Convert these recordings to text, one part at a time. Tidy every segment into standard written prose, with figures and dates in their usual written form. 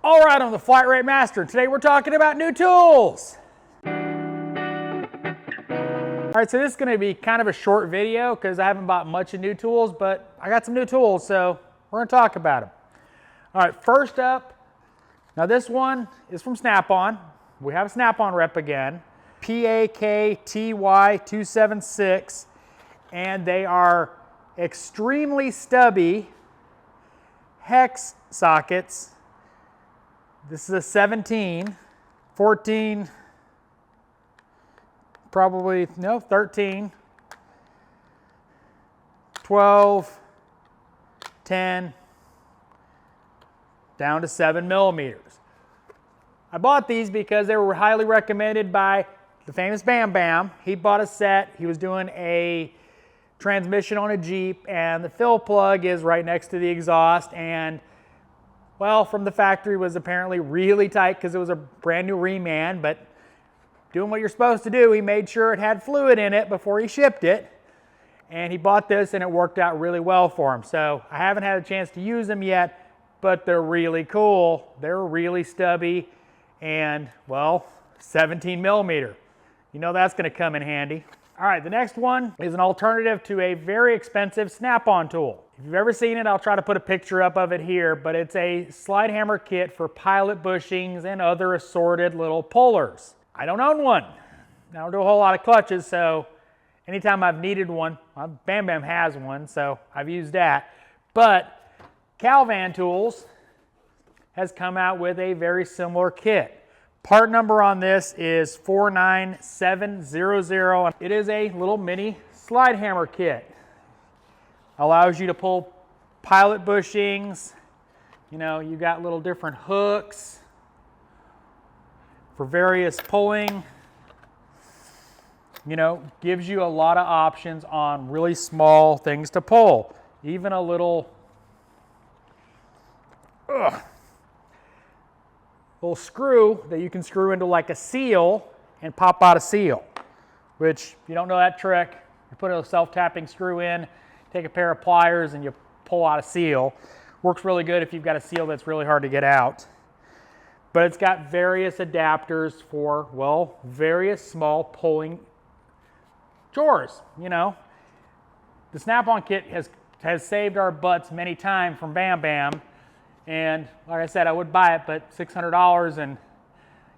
All right, I'm the Flat Rate Master. Today we're talking about new tools. All right, so this is gonna be kind of a short video because I haven't bought much of new tools, but I got some new tools, so we're gonna talk about them. All right, first up, now this one is from SnapOn. We have a SnapOn Rep again, PAKTY276, and they are extremely stubby hex sockets. This is a 17, 14, probably, no, 13, 12, 10, down to 7 millimeters. I bought these because they were highly recommended by the famous Bam Bam. He bought a set. He was doing a transmission on a Jeep, and the fill plug is right next to the exhaust, and well, from the factory was apparently really tight because it was a brand new reman, but doing what you're supposed to do, he made sure it had fluid in it before he shipped it. And he bought this and it worked out really well for him. So I haven't had a chance to use them yet, but they're really cool. They're really stubby and, well, 17 millimeter. You know that's gonna come in handy. All right, the next one is an alternative to a very expensive Snap-on tool. If you've ever seen it, I'll try to put a picture up of it here, but it's a slide hammer kit for pilot bushings and other assorted little pullers. I don't own one. I don't do a whole lot of clutches, so anytime I've needed one, Bam Bam has one, so I've used that. But Calvan Tools has come out with a very similar kit. Part number on this is 49700. It is a little mini slide hammer kit. Allows you to pull pilot bushings. You know, you got little different hooks for various pulling. You know, gives you a lot of options on really small things to pull. Even a little screw that you can screw into like a seal and pop out a seal, which if you don't know that trick, you put a self-tapping screw in, take a pair of pliers and you pull out a seal. Works really good if you've got a seal that's really hard to get out. But it's got various adapters for, well, various small pulling chores, you know. The Snap-on kit has saved our butts many times from Bam Bam. And like I said, I would buy it, but $600 and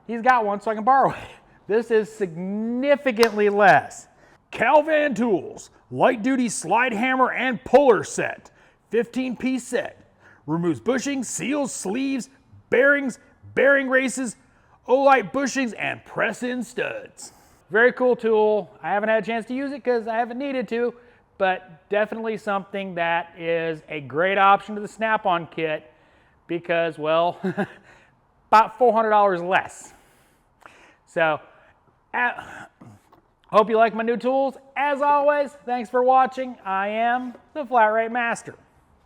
he's got one so I can borrow it. This is significantly less. Calvan Tools, light duty slide hammer and puller set. 15-piece set. Removes bushings, seals, sleeves, bearings, bearing races, Olight bushings, and press-in studs. Very cool tool. I haven't had a chance to use it because I haven't needed to, but definitely something that is a great option to the Snap-on kit because, well, about $400 less. So, hope you like my new tools. As always, thanks for watching. I am the Flat Rate Master.